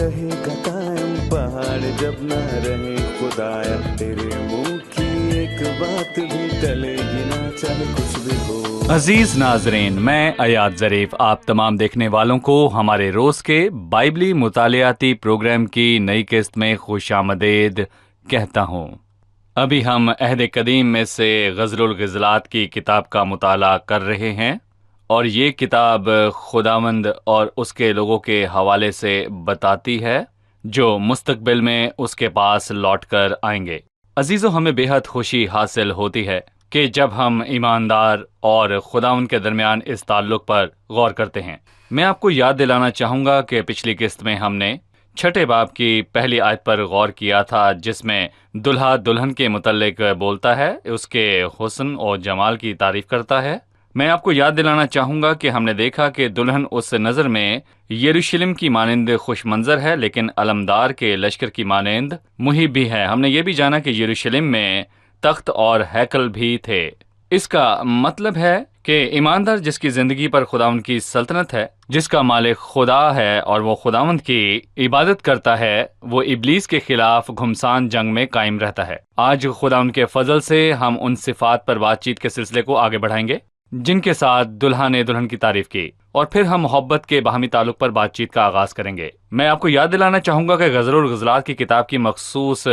रहेगा कायम, पहाड़ जब ना रहे खुदाया, तेरे मुंह की एक बात भी टलेगी ना, चाहे कुछ भी हो। अजीज नाजरीन, मैं अयाद ज़रीफ आप तमाम देखने वालों को हमारे रोज के बाइबली मुतालियाती प्रोग्राम की नई किस्त में खुशामदीद कहता हूँ। अभी हम अहद कदीम में से ग़ज़लुल ग़ज़लात की किताब का मुताला कर रहे हैं, और ये किताब खुदावंद और उसके लोगों के हवाले से बताती है जो मुस्तक़बिल में उसके पास लौट कर आएंगे। अजीज़ों, हमें बेहद खुशी हासिल होती है कि जब हम ईमानदार और खुदावंद के दरमियान इस ताल्लुक़ पर गौर करते हैं। मैं आपको याद दिलाना चाहूँगा कि पिछली किस्त में हमने छठे बाब की पहली आयत पर गौर किया था, जिसमें दुल्हा दुल्हन के मुतल्लिक बोलता है, उसके हुस्न और जमाल की तारीफ़ करता है। मैं आपको याद दिलाना चाहूँगा कि हमने देखा कि दुल्हन उस नज़र में यरूशलेम की मानंद खुश मंजर है, लेकिन अलमदार के लश्कर की मानंद मुहिब भी है। हमने ये भी जाना कि यरूशलेम में तख्त और हैकल भी थे। इसका मतलब है कि ईमानदार जिसकी ज़िंदगी पर खुदावंद की सल्तनत है, जिसका मालिक खुदा है और वो खुदावंद की इबादत करता है, वो इब्लीस के खिलाफ घुमसान जंग में कायम रहता है। आज खुदावंद के फजल से हम उन सिफात पर बातचीत के सिलसिले को आगे बढ़ाएंगे जिनके साथ दुल्हा ने दुल्हन की तारीफ की, और फिर हम मोहब्बत के बाहमी ताल्लुक पर बातचीत का आगाज करेंगे। मैं आपको याद दिलाना चाहूंगा कि ग़ज़लुल ग़ज़लात की किताब की मखसूस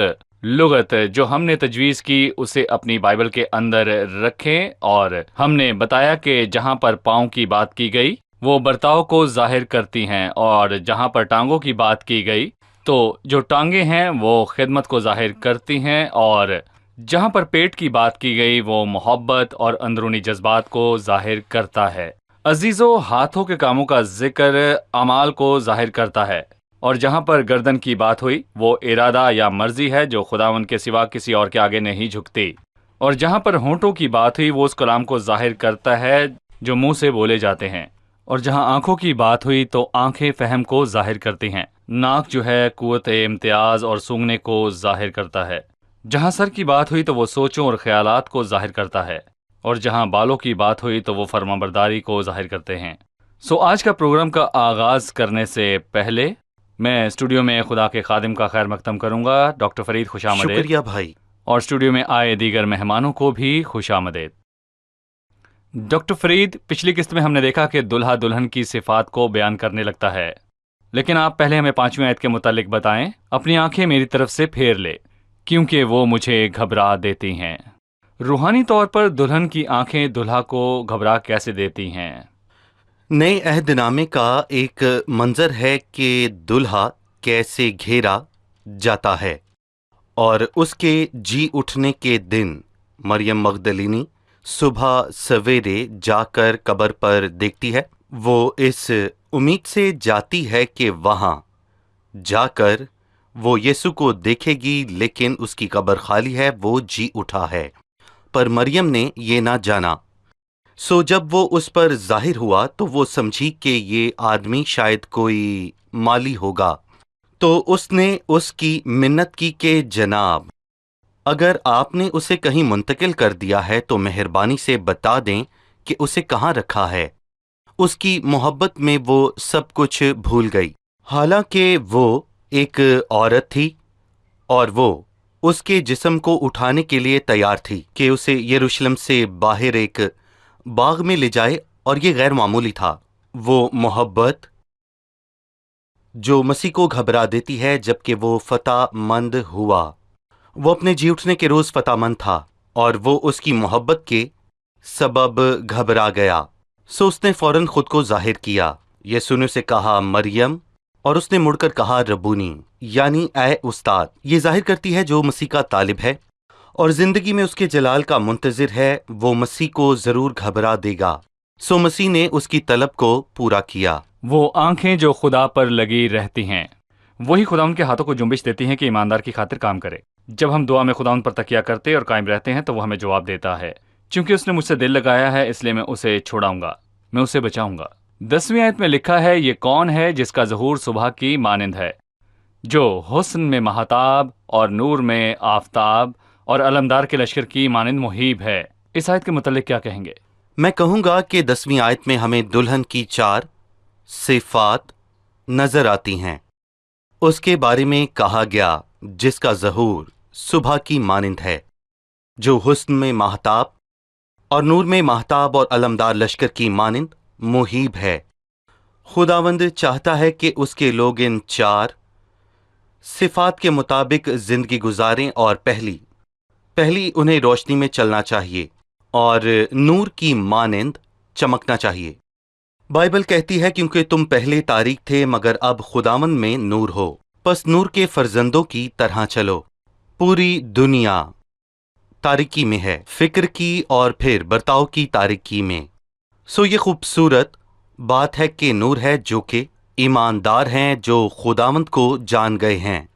लुगत जो हमने तजवीज़ की उसे अपनी बाइबल के अंदर रखें, और हमने बताया कि जहाँ पर पाँव की बात की गई वो बर्ताव को जाहिर करती हैं, और जहाँ पर टांगों की बात की गई तो जो टांगे हैं वो खिदमत को जाहिर करती हैं, और जहाँ पर पेट की बात की गई वो मोहब्बत और अंदरूनी जज्बात को जाहिर करता है। अजीज़ों, हाथों के कामों का जिक्र अमाल को जाहिर करता है, और जहाँ पर गर्दन की बात हुई वो इरादा या मर्जी है जो खुदावंद के सिवा किसी और के आगे नहीं झुकती, और जहाँ पर होंठों की बात हुई वो उस कलाम को जाहिर करता है जो मुंह से बोले जाते हैं, और जहाँ आंखों की बात हुई तो आंखें फहम को जाहिर करती हैं। नाक जो है कुव्वत इम्तियाज और सूंघने को जाहिर करता है। जहाँ सर की बात हुई तो वो सोचों और ख्यालात को जाहिर करता है, और जहाँ बालों की बात हुई तो वो फरमाबरदारी को जाहिर करते हैं। आज का प्रोग्राम का आगाज करने से पहले मैं स्टूडियो में खुदा के खादिम का खैर मकदम करूंगा, डॉक्टर फरीद खुशामदीद। शुक्रिया भाई। और स्टूडियो में आए दीगर मेहमानों को भी खुशामदीद। डॉक्टर फरीद, पिछली किस्त में हमने देखा कि दुल्हा दुल्हन की सिफात को बयान करने लगता है, लेकिन आप पहले हमें 5वीं आयत के मुतालिक बताएं। अपनी आंखें मेरी तरफ से फेर ले क्योंकि वो मुझे घबरा देती हैं। रूहानी तौर पर दुल्हन की आंखें दुल्हा को घबरा कैसे देती हैं? नए अहदनामे का एक मंजर है कि दुल्हा कैसे घेरा जाता है, और उसके जी उठने के दिन मरियम मगदलिनी सुबह सवेरे जाकर कब्र पर देखती है। वो इस उम्मीद से जाती है कि वहाँ जाकर वो यीशु को देखेगी, लेकिन उसकी कब्र खाली है, वो जी उठा है। पर मरियम ने ये ना जाना। जब वो उस पर जाहिर हुआ तो वो समझी कि ये आदमी शायद कोई माली होगा, तो उसने उसकी मिन्नत की कि जनाब, अगर आपने उसे कहीं मुंतकिल कर दिया है तो मेहरबानी से बता दें कि उसे कहाँ रखा है। उसकी मोहब्बत में वो सब कुछ भूल गई। हालांकि वो एक औरत थी और वो उसके जिस्म को उठाने के लिए तैयार थी कि उसे यरूशलेम से बाहर एक बाग में ले जाए, और ये गैर मामूली था। वो मोहब्बत जो मसीह को घबरा देती है, जबकि वो फतामंद हुआ। वो अपने जी उठने के रोज फतामंद था और वो उसकी मोहब्बत के सबब घबरा गया। उसने फौरन खुद को जाहिर किया। यीशु ने उसे कहा मरियम, और उसने मुड़कर कहा रबूनी, यानी ऐ उस्ताद। ये जाहिर करती है जो मसीह का तालिब है और जिंदगी में उसके जलाल का मुंतजिर है, वो मसीह को जरूर घबरा देगा। मसीह ने उसकी तलब को पूरा किया। वो आंखें जो खुदा पर लगी रहती हैं वही खुदा उनके हाथों को जुम्बिश देती हैं कि ईमानदार की खातिर काम करे। जब हम दुआ में खुदा उन पर तकिया करते और कायम रहते हैं तो वो हमें जवाब देता है, क्योंकि उसने मुझसे दिल लगाया है इसलिए मैं उसे छोड़ाऊंगा, मैं उसे बचाऊंगा। 10वीं आयत में लिखा है, ये कौन है जिसका ज़हूर सुबह की मानिंद है, जो हुस्न में महताब और नूर में आफताब और अलमदार के लश्कर की मानिंद मुहीब है। इस आयत के मुतालिक क्या कहेंगे? मैं कहूंगा कि 10वीं आयत में हमें दुल्हन की 4 सिफात नजर आती हैं। उसके बारे में कहा गया जिसका ज़हूर सुबह की मानिंद है, जो हुस्न में महताब और नूर में महताब और अलमदार लश्कर की मानिंद मुहीब है। खुदावंद चाहता है कि उसके लोग इन 4 सिफात के मुताबिक जिंदगी गुजारें, और पहली उन्हें रोशनी में चलना चाहिए और नूर की मानिंद चमकना चाहिए। बाइबल कहती है क्योंकि तुम पहले तारीक थे मगर अब खुदावन में नूर हो, बस नूर के फर्जंदों की तरह चलो। पूरी दुनिया तारीकी में है, फिक्र की और फिर बर्ताव की तारीकी में। सो ये खूबसूरत बात है कि नूर है जो कि ईमानदार हैं, जो खुदावंद को जान गए हैं,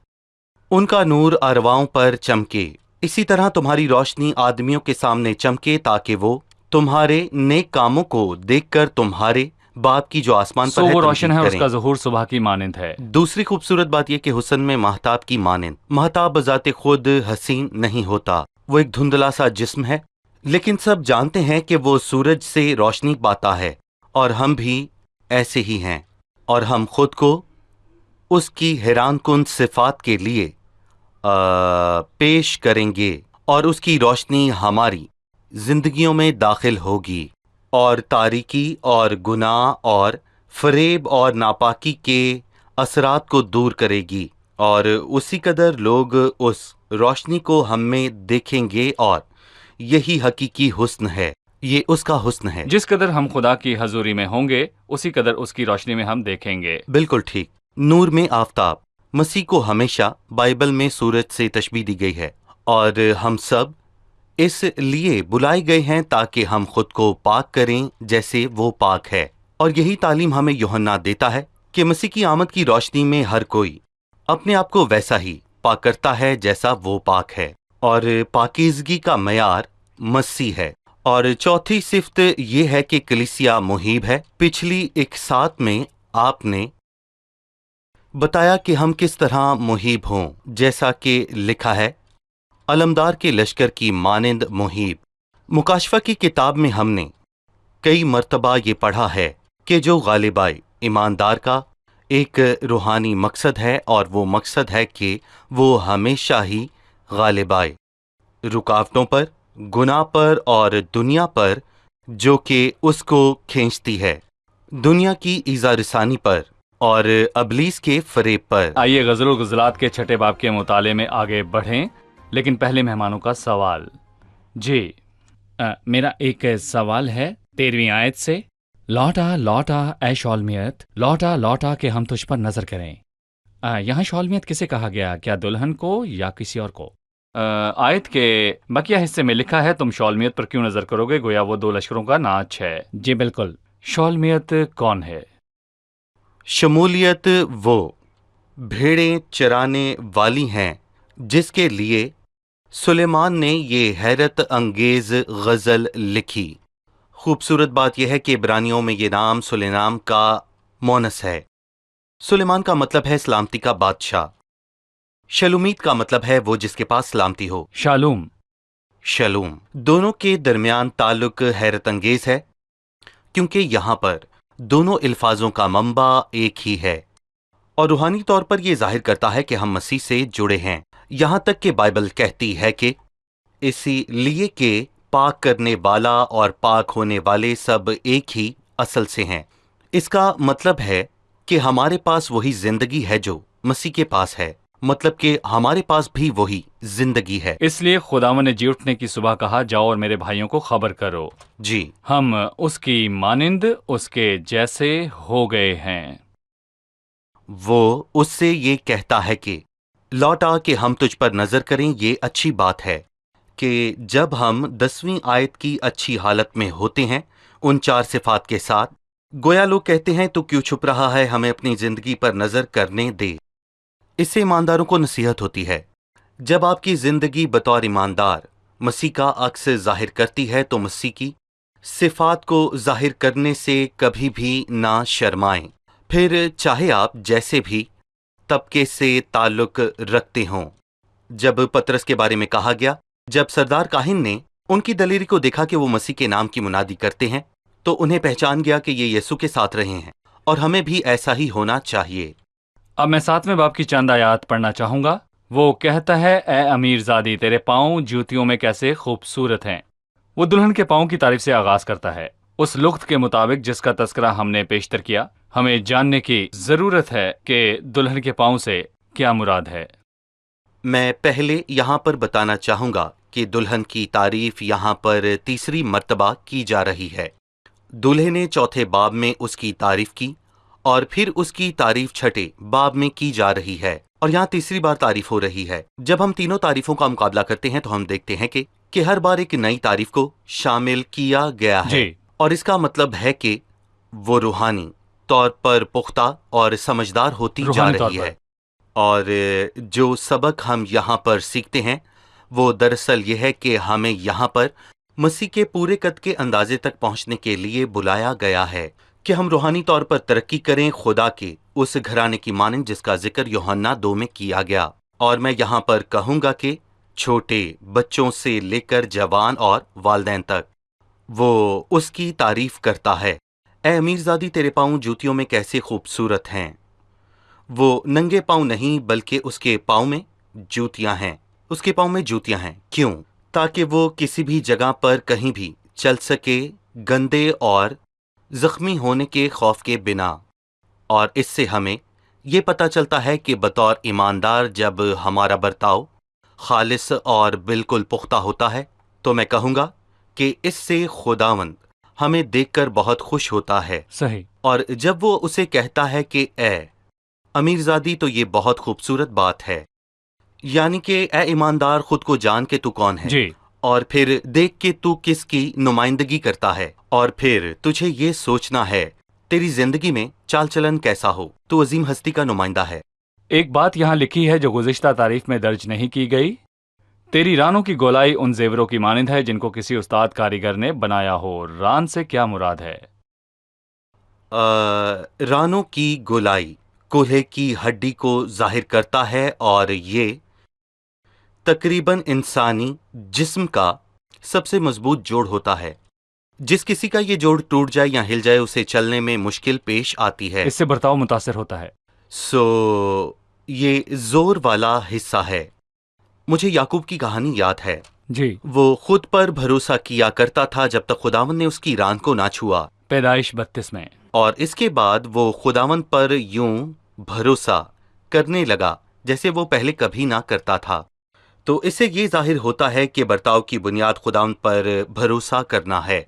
उनका नूर अरवाओं पर चमके। इसी तरह तुम्हारी रोशनी आदमियों के सामने चमके ताकि वो तुम्हारे नेक कामों को देखकर तुम्हारे बाप की जो आसमान पर है वो रोशन है, तमजीद उसका करें। ज़हूर सुबह की मानिंद है। दूसरी खूबसूरत बात यह कि हुस्न में महताब की मानिंद। महताब बजाते खुद हसीन नहीं होता, वो एक धुंधला सा जिस्म है, लेकिन सब जानते हैं कि वो सूरज से रोशनी पाता है, और हम भी ऐसे ही हैं, और हम खुद को उसकी हैरानकुन सिफात के लिए पेश करेंगे, और उसकी रोशनी हमारी जिंदगियों में दाखिल होगी और तारीकी और गुनाह और फरेब और नापाकी के असरात को दूर करेगी, और उसी कदर लोग उस रोशनी को हम में देखेंगे, और यही हकीकी हुस्न है, ये उसका हुस्न है। जिस कदर हम खुदा की हजूरी में होंगे उसी कदर उसकी रोशनी में हम देखेंगे। बिल्कुल ठीक। नूर में आफताब। मसीह को हमेशा बाइबल में सूरज से तशबीह दी गई है, और हम सब इस लिए बुलाए गए हैं ताकि हम खुद को पाक करें जैसे वो पाक है। और यही तालीम हमें यूहन्ना देता है कि मसीह की आमद की रोशनी में हर कोई अपने आप को वैसा ही पाक करता है जैसा वो पाक है, और पाकीज़गी का मयार मसीह है। और चौथी सिफ्त ये है कि कलीसिया मुहीब है। पिछली एक साथ में आपने बताया कि हम किस तरह मुहीब हों, जैसा कि लिखा है, अलमदार के लश्कर की मानिंद मुहीब। मुकाशफा की किताब में हमने कई मर्तबा ये पढ़ा है कि जो गालिब आए ईमानदार का एक रूहानी मकसद है, और वो मकसद है कि वो हमेशा ही गालिब आए रुकावटों पर, गुनाह पर और दुनिया पर जो कि उसको खींचती है, दुनिया की ईज़ा रसानी पर और अबलीस के फरेब पर। आइए गज़ल गज़लात के 6 बाब के मुताले में आगे बढ़ें, लेकिन पहले मेहमानों का सवाल। जी, मेरा एक सवाल है 13वीं आयत से, लौटा लौटा ऐ शौलमियत, लौटा लौटा के हम तुझ पर नजर करें। यहाँ शौलमियत किसे कहा गया, क्या दुल्हन को या किसी और को? आयत के बकिया हिस्से में लिखा है, तुम शौलमियत पर क्यों नजर करोगे, गोया वो 2 लश्करों का नाच है। जी बिल्कुल। शौलमियत कौन है? शमूलियत वो भेड़ें चराने वाली हैं जिसके लिए सुलेमान ने ये हैरत अंगेज गज़ल लिखी। खूबसूरत बात यह है कि इब्रानियों में ये नाम सुलेमान का मोनस है। सुलेमान का मतलब है सलामती का बादशाह। शलूमीत का मतलब है वो जिसके पास सलामती हो। शालूम। शलूम। दोनों के दरमियान ताल्लुक हैरत अंगेज है, क्योंकि यहाँ पर दोनों अल्फाजों का मंबा एक ही है, और रूहानी तौर पर यह जाहिर करता है कि हम मसीह से जुड़े हैं। यहाँ तक कि बाइबल कहती है कि इसीलिए कि पाक करने वाला और पाक होने वाले सब एक ही असल से हैं। इसका मतलब है कि हमारे पास वही जिंदगी है जो मसीह के पास है, मतलब कि हमारे पास भी वही जिंदगी है। इसलिए खुदावन ने जी उठने की सुबह कहा, जाओ और मेरे भाइयों को खबर करो, जी, हम उसकी मानिंद उसके जैसे हो गए हैं। वो उससे ये कहता है कि लौटा कि हम तुझ पर नजर करें। ये अच्छी बात है कि जब हम 10वीं आयत की अच्छी हालत में होते हैं उन 4 सिफात के साथ, गोया लोग कहते हैं तो क्यों छुप रहा है, हमें अपनी जिंदगी पर नजर करने दे। इससे ईमानदारों को नसीहत होती है। जब आपकी जिंदगी बतौर ईमानदार मसीह का अक्स जाहिर करती है तो मसीह की सिफात को जाहिर करने से कभी भी ना शर्माएं, फिर चाहे आप जैसे भी तबके से ताल्लुक रखते हों। जब पतरस के बारे में कहा गया, जब सरदार काहिन ने उनकी दलेरी को देखा कि वो मसीह के नाम की मुनादी करते हैं, तो उन्हें पहचान गया कि ये यीशु के साथ रहे हैं, और हमें भी ऐसा ही होना चाहिए। अब मैं 7वें बाब की चंद आयात पढ़ना चाहूंगा। वो कहता है, ए अमीरजादी, तेरे पाँव जूतियों में कैसे खूबसूरत हैं। वो दुल्हन के पाँव की तारीफ से आगाज करता है। उस लुग़्त के मुताबिक जिसका तस्करा हमने पेशतर किया, हमें जानने की जरूरत है कि दुल्हन के पाँव से क्या मुराद है। मैं पहले यहाँ पर बताना चाहूँगा कि दुल्हन की तारीफ यहाँ पर तीसरी मर्तबा की जा रही है। दूल्हे ने चौथे बाब में उसकी तारीफ की और फिर उसकी तारीफ छठे बाब में की जा रही है और यहाँ तीसरी बार तारीफ हो रही है। जब हम तीनों तारीफों का मुकाबला करते हैं तो हम देखते हैं कि हर बार एक नई तारीफ को शामिल किया गया है जी। और इसका मतलब है कि वो रूहानी तौर पर पुख्ता और समझदार होती जा रूहानी तौर रही पर। है। और जो सबक हम यहाँ पर सीखते हैं वो दरअसल ये है कि हमें यहाँ पर मसीह के पूरे कद के अंदाजे तक पहुँचने के लिए बुलाया गया है कि हम रूहानी तौर पर तरक्की करें खुदा के उस घराने की मानंद जिसका जिक्र यूहन्ना 2 में किया गया। और मैं यहाँ पर कहूँगा कि छोटे बच्चों से लेकर जवान और वालदैन तक वो उसकी तारीफ करता है। ए अमीरजादी, तेरे पाँव जूतियों में कैसे खूबसूरत हैं। वो नंगे पाँव नहीं बल्कि उसके पाँव में जूतियां हैं। उसके पाँव में जूतियां हैं क्यों? ताकि वो किसी भी जगह पर कहीं भी चल सके गंदे और जख्मी होने के खौफ के बिना। और इससे हमें ये पता चलता है कि बतौर ईमानदार जब हमारा बर्ताव खालिस और बिल्कुल पुख्ता होता है तो मैं कहूँगा कि इससे खुदावंद हमें देखकर बहुत खुश होता है। सही। और जब वो उसे कहता है कि ए अमीरजादी, तो ये बहुत खूबसूरत बात है। यानी कि ए ईमानदार, खुद को जान के तू कौन है जी। और फिर देख के तू किसकी नुमाइंदगी करता है और फिर तुझे ये सोचना है तेरी जिंदगी में चाल चलन कैसा हो। तू अजीम हस्ती का नुमाइंदा है। एक बात यहाँ लिखी है जो गुज़िश्ता तारीफ में दर्ज नहीं की गई। तेरी रानों की गोलाई उन जेवरों की मानिंद है जिनको किसी उस्ताद कारीगर ने बनाया हो। रान से क्या मुराद है? रानों की गोलाई कोल्हे की हड्डी को जाहिर करता है और ये तकरीबन इंसानी जिस्म का सबसे मजबूत जोड़ होता है। जिस किसी का ये जोड़ टूट जाए या हिल जाए उसे चलने में मुश्किल पेश आती है। इससे बर्ताव मुतासिर होता है। ये जोर वाला हिस्सा है। मुझे याकूब की कहानी याद है। जी। वो खुद पर भरोसा किया करता था जब तक खुदावंद ने उसकी रान को ना छुआ। पैदाइश 32 में। और इसके बाद वो खुदावंद पर यूं भरोसा करने लगा जैसे वो पहले कभी ना करता था। तो इससे ये जाहिर होता है कि बर्ताव की बुनियाद खुदावंद पर भरोसा करना है।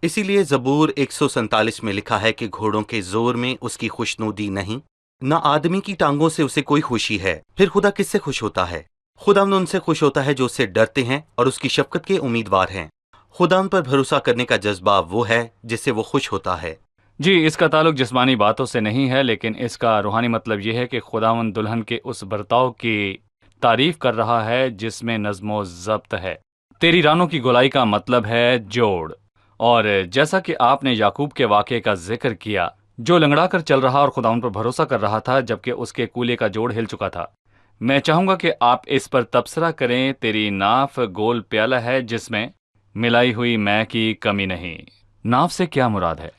इसीलिए ज़बूर 147 में लिखा है कि घोड़ों के जोर में उसकी खुशनुदी नहीं, ना आदमी की टांगों से उसे कोई खुशी है। फिर खुदा किससे खुश होता है? खुदावंद उनसे खुश होता है जो उससे डरते हैं और उसकी शफकत के उम्मीदवार हैं। खुदावंद पर भरोसा करने का जज्बा वो है जिससे वो खुश होता है। जी, इसका ताल्लुक जिस्मानी बातों से नहीं है, लेकिन इसका रूहानी मतलब यह है कि खुदावंद दुल्हन के उस बर्ताव की तारीफ कर रहा है जिसमें नज़्मो ज़ब्त है। तेरी रानों की गोलाई का मतलब है जोड़। और जैसा कि आपने याकूब के वाक़े का जिक्र किया जो लंगड़ा कर चल रहा और खुदावंद पर भरोसा कर रहा था जबकि उसके कूले का जोड़ हिल चुका था। मैं चाहूँगा कि आप इस पर तबसरा करें। तेरी नाफ गोल प्याला है जिसमें मिलाई हुई मैं की कमी नहीं। नाफ से क्या मुराद है?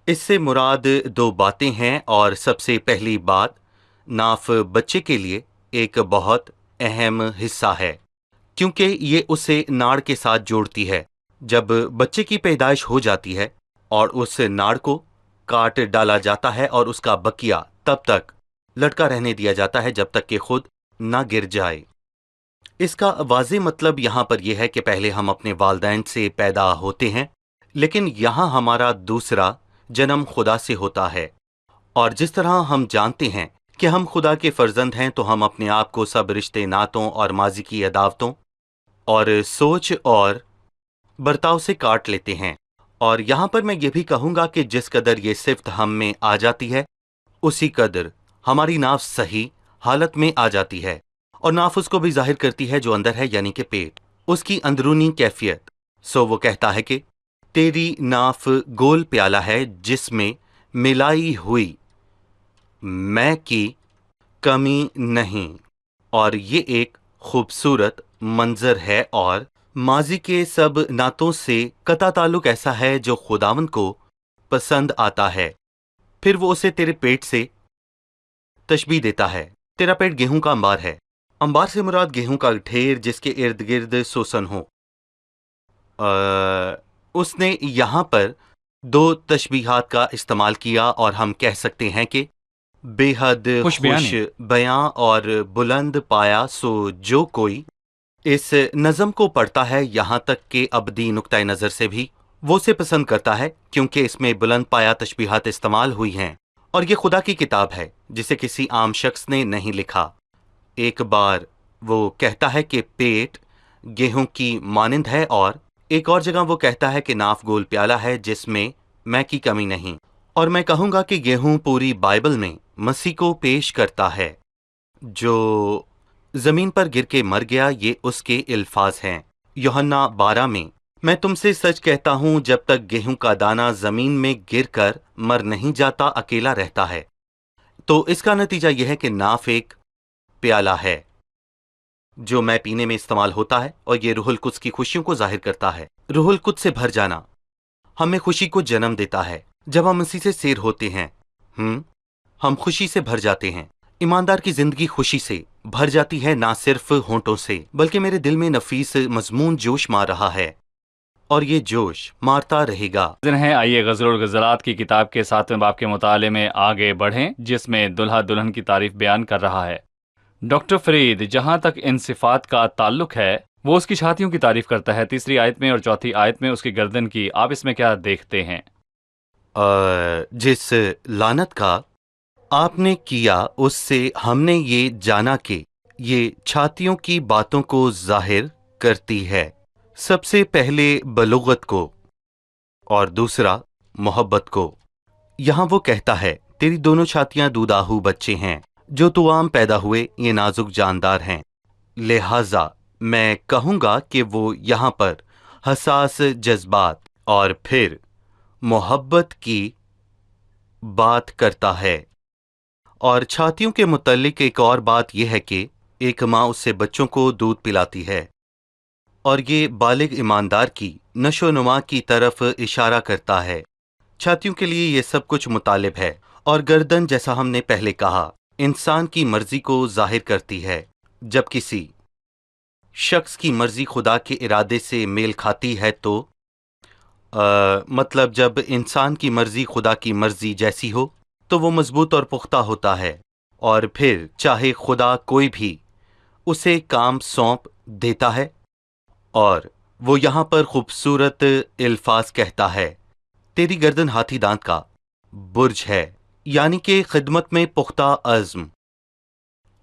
इससे मुराद दो बातें हैं और सबसे पहली बात, नाफ बच्चे के लिए एक बहुत अहम हिस्सा है क्योंकि ये उसे नाड़ के साथ जोड़ती है। जब बच्चे की पैदाइश हो जाती है और उस नाड़ को काट डाला जाता है और उसका बकिया तब तक लटका रहने दिया जाता है जब तक कि खुद ना गिर जाए। इसका वाज़ेह मतलब यहाँ पर यह है कि पहले हम अपने वालदैन से पैदा होते हैं, लेकिन यहाँ हमारा दूसरा जन्म खुदा से होता है। और जिस तरह हम जानते हैं कि हम खुदा के फर्जंद हैं तो हम अपने आप को सब रिश्ते नातों और माजी की अदावतों और सोच और बर्ताव से काट लेते हैं। और यहाँ पर मैं ये भी कहूँगा कि जिस कदर ये सिफ्त हम में आ जाती है उसी कदर हमारी नाफ सही हालत में आ जाती है। और नाफ उसको भी जाहिर करती है जो अंदर है, यानी कि पेट, उसकी अंदरूनी कैफियत। वो कहता है कि तेरी नाफ गोल प्याला है जिसमें मिलाई हुई मैं की कमी नहीं। और ये एक खूबसूरत मंजर है और माजी के सब नातों से कता ताल्लुक ऐसा है जो खुदावंद को पसंद आता है। फिर वो उसे तेरे पेट से तशबीह देता है। तेरा पेट गेहूं का अंबार है। अंबार से मुराद गेहूं का ढेर जिसके इर्द गिर्द सोसन हो। उसने यहाँ पर दो तशबीहात का इस्तेमाल किया और हम कह सकते हैं कि बेहद खुश खुश बयां और बुलंद पाया सो जो कोई इस नज़म को पढ़ता है, यहाँ तक कि अबदी नुक्ता नज़र से भी वो उसे पसंद करता है, क्योंकि इसमें बुलंद पाया तशबीहात इस्तेमाल हुई हैं और ये खुदा की किताब है जिसे किसी आम शख्स ने नहीं लिखा। एक बार वो कहता है कि पेट गेहूं की मानिंद है और एक और जगह वो कहता है कि नाफ गोल प्याला है जिसमें मैं की कमी नहीं। और मैं कहूँगा कि गेहूं पूरी बाइबल में मसीह को पेश करता है जो ज़मीन पर गिर के मर गया। ये उसके अल्फाज हैं। यूहन्ना 12 में मैं तुमसे सच कहता हूँ जब तक गेहूं का दाना ज़मीन में गिर कर मर नहीं जाता अकेला रहता है। तो इसका नतीजा यह है कि नाफ एक प्याला है जो मैं पीने में इस्तेमाल होता है और ये रूहुल कुद्स की खुशियों को जाहिर करता है। रूहुल कुद्स से भर जाना हमें खुशी को जन्म देता है। जब हम मसीह से सेर होते हैं हम खुशी से भर जाते हैं। ईमानदार की जिंदगी खुशी से भर जाती है, ना सिर्फ होंठों से बल्कि मेरे दिल में नफीस मजमून जोश मार रहा है और ये जोश मारता रहेगा। है आइए गज़ल और गज़लात की किताब के 7वें बाब के मुताले में आगे बढ़ें, जिसमें दुल्हा दुल्हन की तारीफ बयान कर रहा है। डॉक्टर फरीद, जहाँ तक इन सिफात का ताल्लुक है वो उसकी छातियों की तारीफ करता है 3री आयत में और 4थी आयत में उसकी गर्दन की। आप इसमें क्या देखते हैं? जिस लानत का आपने किया उससे हमने ये जाना कि ये छातियों की बातों को जाहिर करती है। सबसे पहले बलुगत को और दूसरा मोहब्बत को। यहाँ वो कहता है तेरी दोनों छातियां दूधाहू बच्चे हैं जो तुआम पैदा हुए, ये नाजुक जानदार हैं। लिहाजा मैं कहूँगा कि वो यहाँ पर हसास जज्बात और फिर मोहब्बत की बात करता है। और छातियों के मुतल्लिक एक और बात यह है कि एक माँ उससे बच्चों को दूध पिलाती है और ये बालिग ईमानदार की नशो नुमा की तरफ इशारा करता है। छातियों के लिए ये सब कुछ मुतालिब है और गर्दन, जैसा हमने पहले कहा, इंसान की मर्जी को जाहिर करती है। जब किसी शख्स की मर्जी खुदा के इरादे से मेल खाती है तो मतलब जब इंसान की मर्जी खुदा की मर्जी जैसी हो तो वो मजबूत और पुख्ता होता है और फिर चाहे खुदा कोई भी उसे काम सौंप देता है। और वो यहाँ पर खूबसूरत अल्फाज कहता है, तेरी गर्दन हाथी दांत का बुर्ज है, यानी कि खिदमत में पुख्ता अज़्म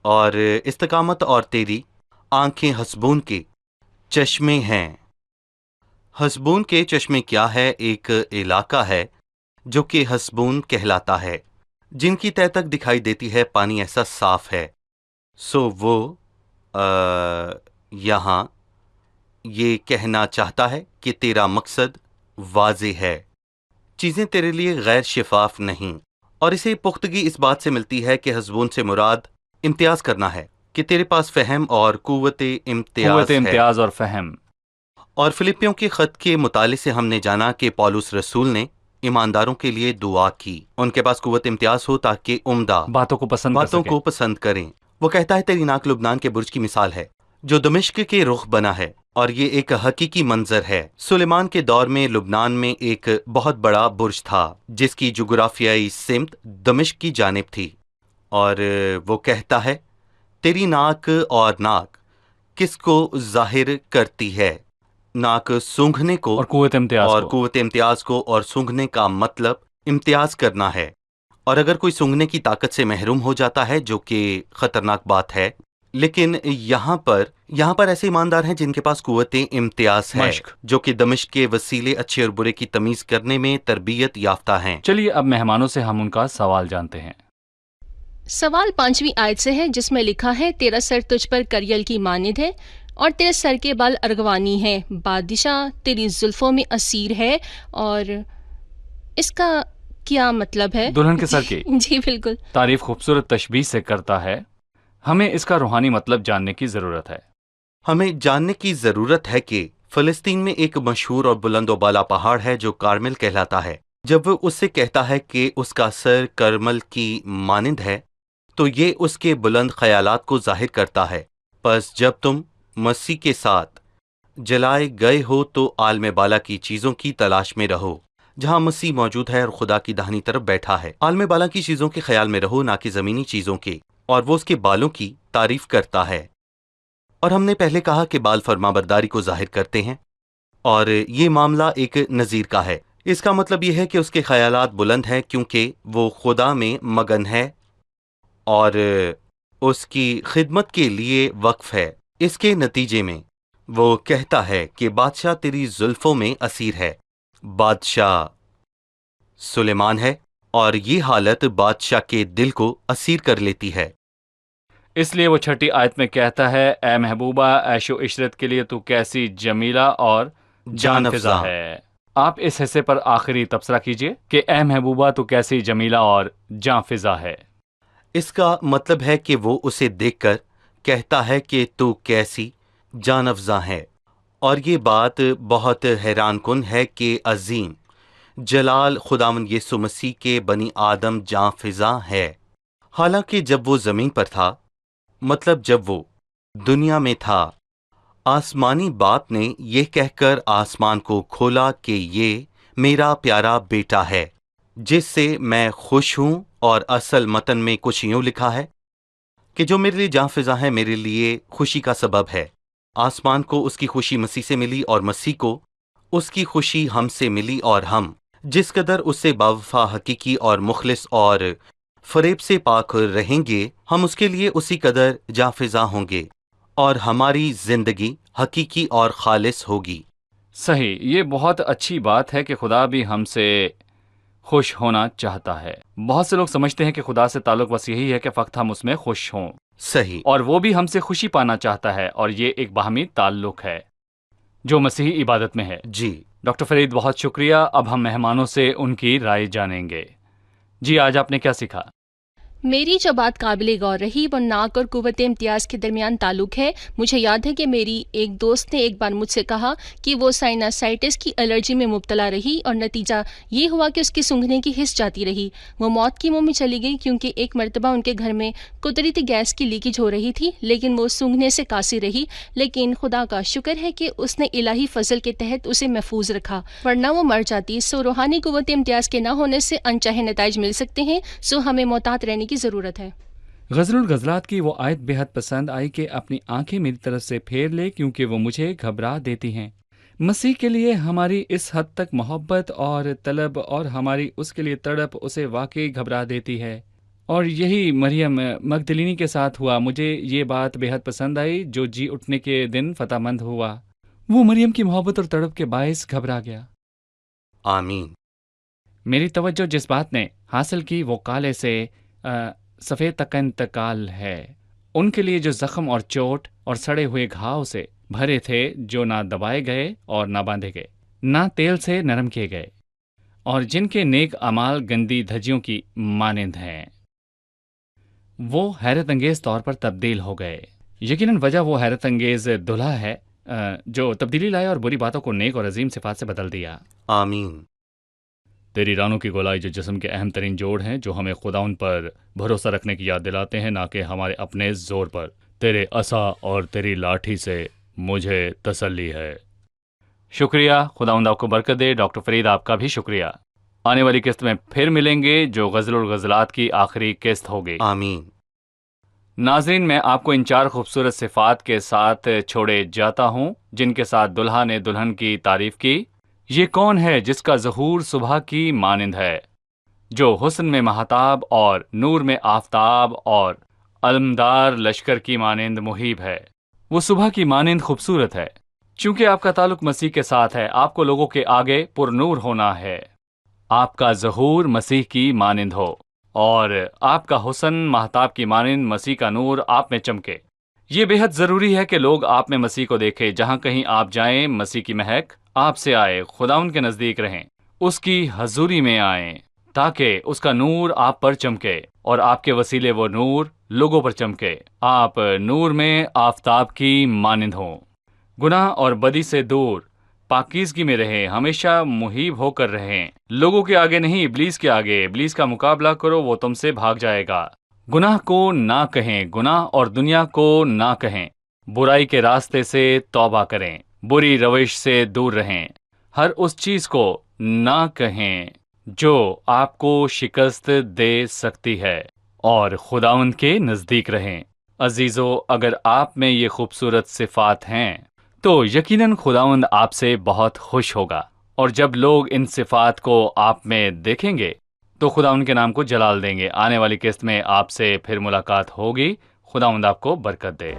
और इस्तकामत, और तेरी आंखें हसबून के चश्मे हैं। हसबून के चश्मे क्या है? एक इलाका है जो कि हसबून कहलाता है, जिनकी तह तक दिखाई देती है पानी ऐसा साफ है। सो वो यहाँ ये कहना चाहता है कि तेरा मकसद वाज़ेह है, चीज़ें तेरे लिए गैर शिफाफ नहीं। और इसे पुख्तगी इस बात से मिलती है कि हसबून से मुराद इम्तियाज करना है, कि तेरे पास फ़हम और कुव्वत इम्तियाज और फ़हम। और फिलिपियों के ख़त के मुताले से हमने जाना कि पौलुस रसूल ने ईमानदारों के लिए दुआ की, उनके पास कुव्वत इम्तियाज हो ताकि उम्दा बातों को पसंद करें। वो कहता है तेरी नाक लुबनान के बुर्ज की मिसाल है जो दमिश्क के रुख बना है, और ये एक हकीकी मंजर है। सुलेमान के दौर में लुबनान में एक बहुत बड़ा बुर्ज था जिसकी जुग्राफियाई सिमत दमिश्क की जानिब थी। और वो कहता है तेरी नाक और नाक किसको जाहिर करती है? नाक सूंघने को और कुव्वत इम्तियाज को, और सूंघने का मतलब इम्तियाज करना है। और अगर कोई सूंघने की ताकत से महरूम हो जाता है, जो कि खतरनाक बात है, लेकिन यहाँ पर ऐसे ईमानदार हैं जिनके पास कुव्वत इम्तियाज है, जो कि दमिश्क के वसीले अच्छे और बुरे की तमीज करने में तरबियत याफ्ता हैं। चलिए अब मेहमानों से हम उनका सवाल जानते हैं। सवाल 5वीं आयत से है, जिसमें लिखा है तेरा सर तुझ पर करियल की मानिद है और तेरे सर के बाल अर्गवानी है, बादशाह तेरी जुल्फों में असीर है। और इसका क्या मतलब है? दुल्हन के सर की जी बिल्कुल। तारीफ खूबसूरत तशबीह से करता है। हमें इसका रूहानी मतलब जानने की जरूरत है। हमें जानने की जरूरत है कि फिलिस्तीन में एक मशहूर और बुलंदोबाला पहाड़ है जो कार्मेल कहलाता है। जब वो उससे कहता है कि उसका सर करमल की मानिंद है, تو یہ اس کے بلند خیالات کو ظاہر کرتا ہے۔ پس جب تم مسیح کے ساتھ جلائے گئے ہو تو عالم بالا کی چیزوں کی تلاش میں رہو، جہاں مسیح موجود ہے اور خدا کی داہنی طرف بیٹھا ہے۔ عالم بالا کی چیزوں کے خیال میں رہو، نہ کہ زمینی چیزوں کے، اور وہ اس کے بالوں کی تعریف کرتا ہے۔ اور ہم نے پہلے کہا کہ بال فرمانبرداری کو ظاہر کرتے ہیں، اور یہ معاملہ ایک نذیر کا ہے۔ اس کا مطلب یہ ہے کہ اس کے خیالات بلند ہیں کیونکہ وہ خدا میں مگن ہے اور اس کی خدمت کے لیے وقف ہے۔ اس کے نتیجے میں وہ کہتا ہے کہ بادشاہ تیری زلفوں میں اسیر ہے۔ بادشاہ سلیمان ہے، اور یہ حالت بادشاہ کے دل کو اسیر کر لیتی ہے۔ اس لیے وہ 6 آیت میں کہتا ہے، اے محبوبہ عیش و عشرت کے لیے تو کیسی جمیلہ اور جان فضا ہے۔ آپ اس حصے پر آخری تبصرہ کیجئے کہ اے محبوبہ تو کیسی جمیلہ اور جان فضا ہے۔ اس کا مطلب ہے کہ وہ اسے دیکھ کر کہتا ہے کہ تو کیسی جان افزا ہے، اور یہ بات بہت حیران کن ہے کہ عظیم جلال خداوند یسوع مسیح کے بنی آدم جان فضا ہے، حالانکہ جب وہ زمین پر تھا، مطلب جب وہ دنیا میں تھا، آسمانی باپ نے یہ کہہ کر آسمان کو کھولا کہ یہ میرا پیارا بیٹا ہے جس سے میں خوش ہوں، اور اصل متن میں کچھ یوں لکھا ہے کہ جو میرے لیے جاں فضا ہے میرے لیے خوشی کا سبب ہے۔ آسمان کو اس کی خوشی مسیح سے ملی، اور مسیح کو اس کی خوشی ہم سے ملی، اور ہم جس قدر اس سے باوفا، حقیقی اور مخلص اور فریب سے پاک رہیں گے، ہم اس کے لیے اسی قدر جاں فضا ہوں گے، اور ہماری زندگی حقیقی اور خالص ہوگی۔ صحیح، یہ بہت اچھی بات ہے کہ خدا بھی ہم سے خوش ہونا چاہتا ہے۔ بہت سے لوگ سمجھتے ہیں کہ خدا سے تعلق بس یہی ہے کہ فقط ہم اس میں خوش ہوں، صحیح، اور وہ بھی ہم سے خوشی پانا چاہتا ہے، اور یہ ایک باہمی تعلق ہے جو مسیحی عبادت میں ہے۔ جی، ڈاکٹر فرید بہت شکریہ۔ اب ہم مہمانوں سے ان کی رائے جانیں گے۔ جی، آج آپ نے کیا سیکھا؟ میری جو بات قابل غور رہی وہ ناک اور قوت امتیاز کے درمیان تعلق ہے۔ مجھے یاد ہے کہ میری ایک دوست نے ایک بار مجھ سے کہا کہ وہ سائناسائٹس کی الرجی میں مبتلا رہی، اور نتیجہ یہ ہوا کہ اس کی سونگھنے کی حس جاتی رہی۔ وہ موت کی منہ میں چلی گئی کیونکہ ایک مرتبہ ان کے گھر میں قدرتی گیس کی لیکیج ہو رہی تھی، لیکن وہ سونگھنے سے قاصر رہی۔ لیکن خدا کا شکر ہے کہ اس نے الہی فضل کے تحت اسے محفوظ رکھا، ورنہ وہ مر جاتی۔ سو روحانی قوت امتیاز کے نہ ہونے سے انچاہے نتائج مل سکتے ہیں، سو ہمیں محتاط رہنے کی ضرورت ہے۔ غزل الغزلات کی وہ آیت بے حد پسند آئی کہ اپنی آنکھیں میری طرف سے پھیر لے کیونکہ وہ مجھے گھبرا دیتی ہیں۔ مسیح کے لیے ہماری اس حد تک محبت اور طلب اور ہماری اس کے لیے تڑپ اسے واقعی گھبرا دیتی ہے، اور یہی مریم مگدلینی کے ساتھ ہوا۔ مجھے یہ بات بے حد پسند آئی، جو جی اٹھنے کے دن فتح مند ہوا، وہ مریم کی محبت اور تڑپ کے باعث گھبرا گیا۔ آمین۔ میری توجہ جس بات نے حاصل کی وہ کالے سے سفید تک کا انتقال ہے، ان کے لیے جو زخم اور چوٹ اور سڑے ہوئے گھاؤ سے بھرے تھے، جو نہ دبائے گئے اور نہ باندھے گئے، نہ تیل سے نرم کیے گئے، اور جن کے نیک اعمال گندی دھجیوں کی مانند ہیں، وہ حیرت انگیز طور پر تبدیل ہو گئے۔ یقیناً وجہ وہ حیرت انگیز دلہا ہے جو تبدیلی لائے اور بری باتوں کو نیک اور عظیم صفات سے بدل دیا۔ آمین۔ تیری رانوں کی گولائی جو جسم کے اہم ترین جوڑ ہیں، جو ہمیں خدا ان پر بھروسہ رکھنے کی یاد دلاتے ہیں، نہ کہ ہمارے اپنے زور پر۔ تیرے عصا اور تیری لاٹھی سے مجھے تسلی ہے۔ شکریہ، خداوند آپ کو برکت دے۔ ڈاکٹر فرید آپ کا بھی شکریہ۔ آنے والی قسط میں پھر ملیں گے جو غزل الغزلات کی آخری قسط ہوگی۔ آمین۔ ناظرین، میں آپ کو ان 4 خوبصورت صفات کے ساتھ چھوڑے جاتا ہوں جن کے ساتھ دلہا نے دلہن کی تعریف کی۔ یہ کون ہے جس کا ظہور صبح کی مانند ہے، جو حسن میں مہتاب اور نور میں آفتاب اور علمدار لشکر کی مانند مہیب ہے۔ وہ صبح کی مانند خوبصورت ہے۔ چونکہ آپ کا تعلق مسیح کے ساتھ ہے، آپ کو لوگوں کے آگے پر نور ہونا ہے۔ آپ کا ظہور مسیح کی مانند ہو، اور آپ کا حسن مہتاب کی مانند مسیح کا نور آپ میں چمکے۔ یہ بے حد ضروری ہے کہ لوگ آپ میں مسیح کو دیکھیں۔ جہاں کہیں آپ جائیں، مسیح کی مہک آپ سے آئے، خدا ان کے نزدیک رہیں، اس کی حضوری میں آئیں، تاکہ اس کا نور آپ پر چمکے، اور آپ کے وسیلے وہ نور لوگوں پر چمکے۔ آپ نور میں آفتاب کی مانند ہوں۔ گناہ اور بدی سے دور، پاکیزگی میں رہیں، ہمیشہ محیب ہو کر رہیں۔ لوگوں کے آگے نہیں، ابلیس کے آگے۔ ابلیس کا مقابلہ کرو، وہ تم سے بھاگ جائے گا۔ गुनाह को ना कहें, गुनाह और दुनिया को ना कहें। बुराई के रास्ते से तौबा करें, बुरी रविश से दूर रहें। हर उस चीज को ना कहें जो आपको शिकस्त दे सकती है और खुदावंद के नजदीक रहें। अजीजों, अगर आप में ये खूबसूरत सिफात हैं तो यकीनन खुदावंद आपसे बहुत खुश होगा, और जब लोग इन सिफात को आप में देखेंगे तो खुदावंद के नाम को जलाल देंगे। आने वाली किस्त में आपसे फिर मुलाकात होगी। खुदावंद आपको बरकत दे।